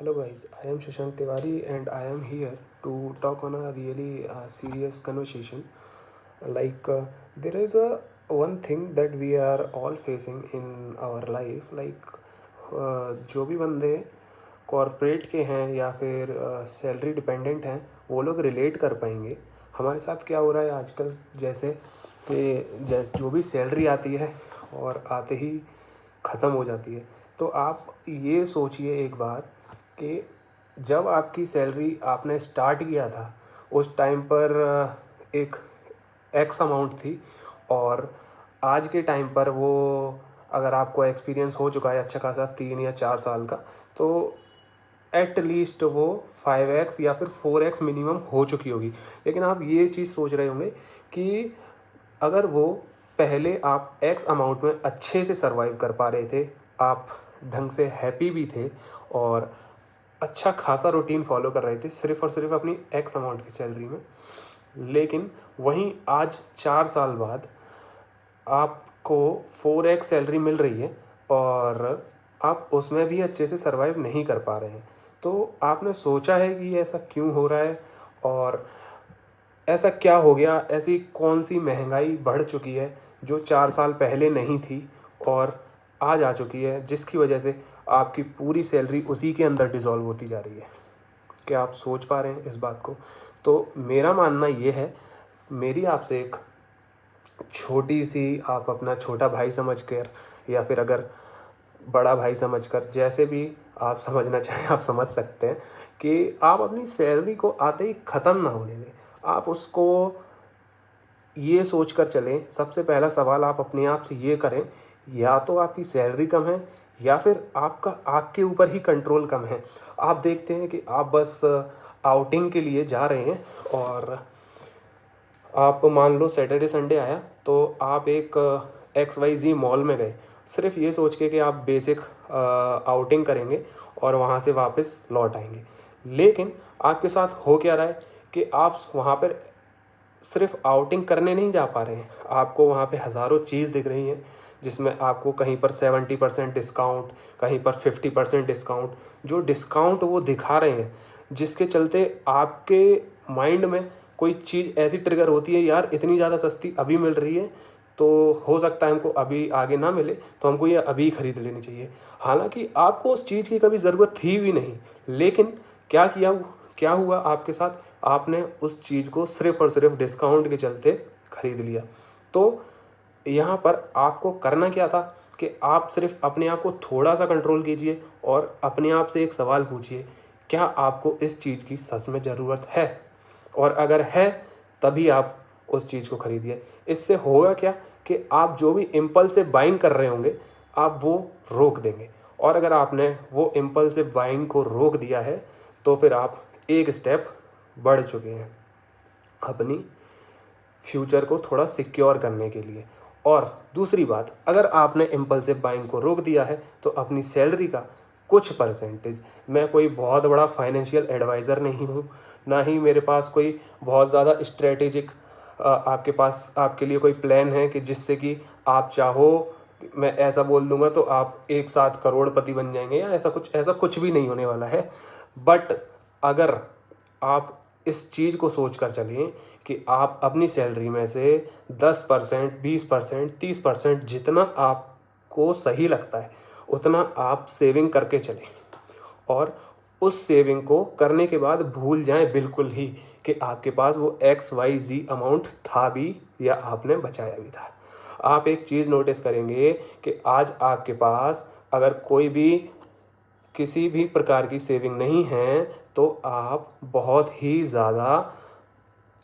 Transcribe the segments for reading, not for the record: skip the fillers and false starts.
Hello guys, I am Shashank Tiwari and I am here to talk on a really serious conversation. There is a one thing that we are all facing in our life, जो भी बंदे corporate के हैं या फिर salary dependent हैं वो लोग रिलेट कर पाएंगे हमारे साथ क्या हो रहा है आजकल। जैसे जो भी सैलरी आती है और आते ही ख़त्म हो जाती है। तो आप ये सोचिए एक बार कि जब आपकी सैलरी आपने स्टार्ट किया था उस टाइम पर एक एक्स अमाउंट थी, और आज के टाइम पर वो अगर आपको एक्सपीरियंस हो चुका है अच्छा खासा 3 या 4 साल का, तो एट लीस्ट वो 5x या फिर 4x मिनिमम हो चुकी होगी। लेकिन आप ये चीज़ सोच रहे होंगे कि अगर वो पहले आप एक्स अमाउंट में अच्छे से सर्वाइव कर पा रहे थे, आप ढंग से हैप्पी भी थे और अच्छा खासा रूटीन फॉलो कर रहे थे सिर्फ और सिर्फ अपनी एक्स अमाउंट की सैलरी में, लेकिन वहीं आज 4 साल बाद आपको 4x सैलरी मिल रही है और आप उसमें भी अच्छे से सर्वाइव नहीं कर पा रहे हैं। तो आपने सोचा है कि ऐसा क्यों हो रहा है और ऐसा क्या हो गया, ऐसी कौन सी महंगाई बढ़ चुकी है जो 4 साल पहले नहीं थी और आज आ चुकी है, जिसकी वजह से आपकी पूरी सैलरी उसी के अंदर डिज़ोल्व होती जा रही है। क्या आप सोच पा रहे हैं इस बात को? तो मेरा मानना ये है, मेरी आपसे एक छोटी सी, आप अपना छोटा भाई समझकर या फिर अगर बड़ा भाई समझकर, जैसे भी आप समझना चाहें आप समझ सकते हैं, कि आप अपनी सैलरी को आते ही ख़त्म ना होने दें। आप उसको ये सोच कर चलें, सबसे पहला सवाल आप अपने आप से ये करें, या तो आपकी सैलरी कम है या फिर आपके ऊपर ही कंट्रोल कम है। आप देखते हैं कि आप बस आउटिंग के लिए जा रहे हैं और आप मान लो सैटरडे संडे आया तो आप एक XYZ मॉल में गए, सिर्फ ये सोच के कि आप बेसिक आउटिंग करेंगे और वहाँ से वापस लौट आएंगे। लेकिन आपके साथ हो क्या रहा है कि आप वहाँ पर सिर्फ आउटिंग करने नहीं जा पा रहे हैं, आपको वहाँ पे हज़ारों चीज़ दिख रही हैं जिसमें आपको कहीं पर 70% डिस्काउंट, कहीं पर 50% डिस्काउंट, जो डिस्काउंट वो दिखा रहे हैं, जिसके चलते आपके माइंड में कोई चीज़ ऐसी ट्रिगर होती है, यार इतनी ज़्यादा सस्ती अभी मिल रही है तो हो सकता है हमको अभी आगे ना मिले, तो हमको ये अभी ख़रीद लेनी चाहिए। हालांकि आपको उस चीज़ की कभी ज़रूरत थी भी नहीं, लेकिन क्या हुआ आपके साथ, आपने उस चीज़ को सिर्फ और सिर्फ डिस्काउंट के चलते ख़रीद लिया। तो यहाँ पर आपको करना क्या था कि आप सिर्फ अपने आप को थोड़ा सा कंट्रोल कीजिए और अपने आप से एक सवाल पूछिए, क्या आपको इस चीज़ की सच में ज़रूरत है? और अगर है तभी आप उस चीज़ को खरीदिए। इससे होगा क्या कि आप जो भी इम्पल्सिव बाइंग कर रहे होंगे आप वो रोक देंगे, और अगर आपने वो इम्पल्सिव बाइंग को रोक दिया है तो फिर आप एक स्टेप बढ़ चुके हैं अपनी फ्यूचर को थोड़ा सिक्योर करने के लिए। और दूसरी बात, अगर आपने इम्पल्सिव बाइंग को रोक दिया है तो अपनी सैलरी का कुछ परसेंटेज, मैं कोई बहुत बड़ा फाइनेंशियल एडवाइज़र नहीं हूँ, ना ही मेरे पास कोई बहुत ज़्यादा स्ट्रेटेजिक आपके पास आपके लिए कोई प्लान है कि जिससे कि आप चाहो मैं ऐसा बोल दूंगा तो आप एक साथ करोड़पति बन जाएंगे, या ऐसा कुछ भी नहीं होने वाला है। बट अगर आप इस चीज़ को सोच कर चलें कि आप अपनी सैलरी में से 10%, 20%, 30% जितना आपको सही लगता है उतना आप सेविंग करके चलें, और उस सेविंग को करने के बाद भूल जाएं बिल्कुल ही कि आपके पास वो XYZ अमाउंट था भी या आपने बचाया भी था। आप एक चीज़ नोटिस करेंगे कि आज आपके पास अगर कोई भी किसी भी प्रकार की सेविंग नहीं है तो आप बहुत ही ज़्यादा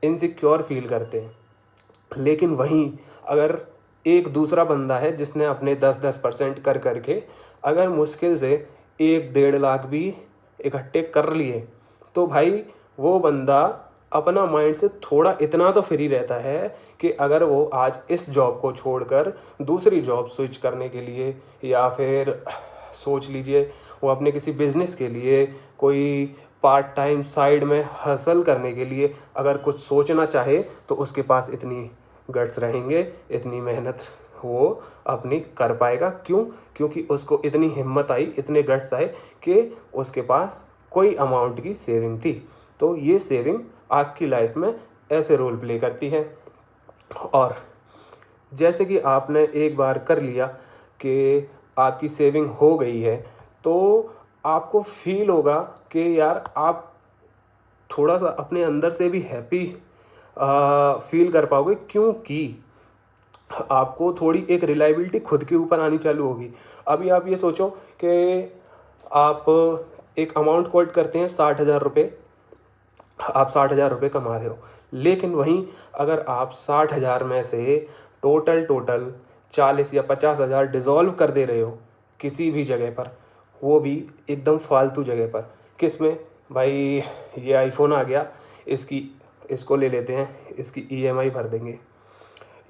इनसिक्योर फील करते हैं। लेकिन वहीं अगर एक दूसरा बंदा है जिसने अपने 10-10% कर करके अगर मुश्किल से 1-1.5 लाख भी इकट्ठे कर लिए, तो भाई वो बंदा अपना माइंड से थोड़ा इतना तो फ्री रहता है कि अगर वो आज इस जॉब को छोड़कर दूसरी जॉब स्विच करने के लिए, या फिर सोच लीजिए वो अपने किसी बिज़नेस के लिए कोई पार्ट टाइम साइड में हसल करने के लिए अगर कुछ सोचना चाहे, तो उसके पास इतनी गट्स रहेंगे, इतनी मेहनत वो अपनी कर पाएगा। क्यों? क्योंकि उसको इतनी हिम्मत आई, इतने गट्स आए कि उसके पास कोई अमाउंट की सेविंग थी। तो ये सेविंग आपकी लाइफ में ऐसे रोल प्ले करती है। और जैसे कि आपने एक बार कर लिया कि आपकी सेविंग हो गई है, तो आपको फील होगा कि यार आप थोड़ा सा अपने अंदर से भी हैप्पी फील कर पाओगे, क्योंकि आपको थोड़ी एक रिलायबिलिटी खुद के ऊपर आनी चालू होगी। अभी आप ये सोचो कि आप एक अमाउंट कोट करते हैं 60,000 रुपये, आप 60,000 रुपये कमा रहे हो, लेकिन वहीं अगर आप 60,000 में से टोटल 40 या 50,000 डिज़ोल्व कर दे रहे हो किसी भी जगह पर, वो भी एकदम फालतू जगह पर, किस में? भाई ये आईफोन आ गया, इसको ले लेते हैं, इसकी ईएमआई भर देंगे।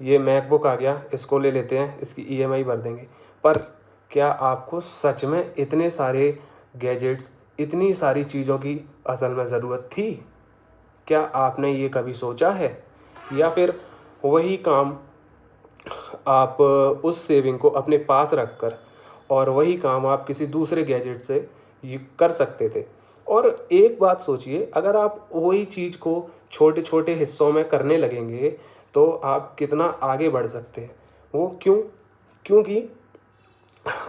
ये मैकबुक आ गया, इसको ले लेते हैं, इसकी ईएमआई भर देंगे। पर क्या आपको सच में इतने सारे गैजेट्स, इतनी सारी चीज़ों की असल में ज़रूरत थी? क्या आपने ये कभी सोचा है? या फिर वही काम आप उस सेविंग को अपने पास रख कर और वही काम आप किसी दूसरे गैजेट से ये कर सकते थे? और एक बात सोचिए, अगर आप वही चीज़ को छोटे छोटे हिस्सों में करने लगेंगे तो आप कितना आगे बढ़ सकते हैं। वो क्यों? क्योंकि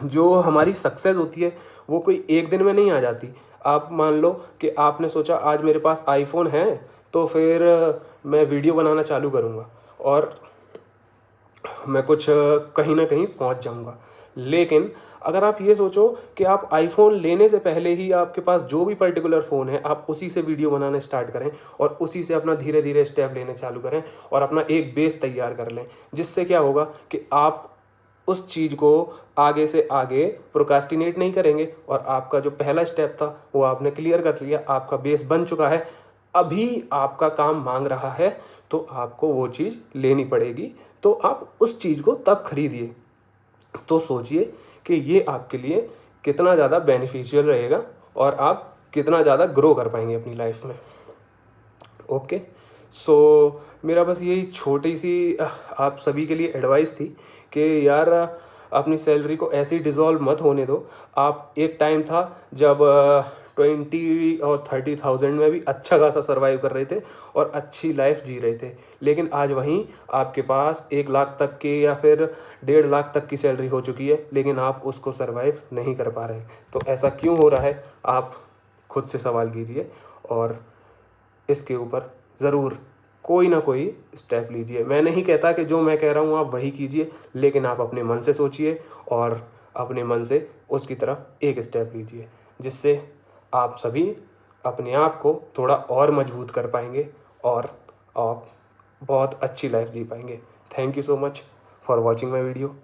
जो हमारी सक्सेस होती है वो कोई एक दिन में नहीं आ जाती। आप मान लो कि आपने सोचा आज मेरे पास आईफोन है, तो फिर मैं वीडियो बनाना चालू करूँगा और मैं कुछ कहीं ना कहीं पहुंच जाऊंगा। लेकिन अगर आप ये सोचो कि आप आईफोन लेने से पहले ही आपके पास जो भी पर्टिकुलर फ़ोन है आप उसी से वीडियो बनाना स्टार्ट करें और उसी से अपना धीरे धीरे स्टेप लेने चालू करें और अपना एक बेस तैयार कर लें, जिससे क्या होगा कि आप उस चीज़ को आगे से आगे प्रोकास्टिनेट नहीं करेंगे और आपका जो पहला स्टेप था वो आपने क्लियर कर लिया, आपका बेस बन चुका है। अभी आपका काम मांग रहा है तो आपको वो चीज़ लेनी पड़ेगी, तो आप उस चीज़ को तब खरीदिए। तो सोचिए कि ये आपके लिए कितना ज़्यादा बेनिफिशियल रहेगा और आप कितना ज़्यादा ग्रो कर पाएंगे अपनी लाइफ में। ओके, सो मेरा बस यही छोटी सी आप सभी के लिए एडवाइस थी कि यार अपनी सैलरी को ऐसे ही डिज़ोल्व मत होने दो। आप एक टाइम था जब 20 और 30,000 में भी अच्छा खासा सर्वाइव कर रहे थे और अच्छी लाइफ जी रहे थे, लेकिन आज वहीं आपके पास 1 लाख तक के या फिर 1.5 लाख तक की सैलरी हो चुकी है, लेकिन आप उसको सर्वाइव नहीं कर पा रहे हैं। तो ऐसा क्यों हो रहा है? आप खुद से सवाल कीजिए और इसके ऊपर ज़रूर कोई ना कोई स्टेप लीजिए। मैं नहीं कहता कि जो मैं कह रहा हूँ आप वही कीजिए, लेकिन आप अपने मन से सोचिए और अपने मन से उसकी तरफ एक स्टेप लीजिए, जिससे आप सभी अपने आप को थोड़ा और मजबूत कर पाएंगे और आप बहुत अच्छी लाइफ जी पाएंगे। Thank you so much for watching my video.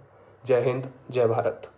जय हिंद, जय भारत।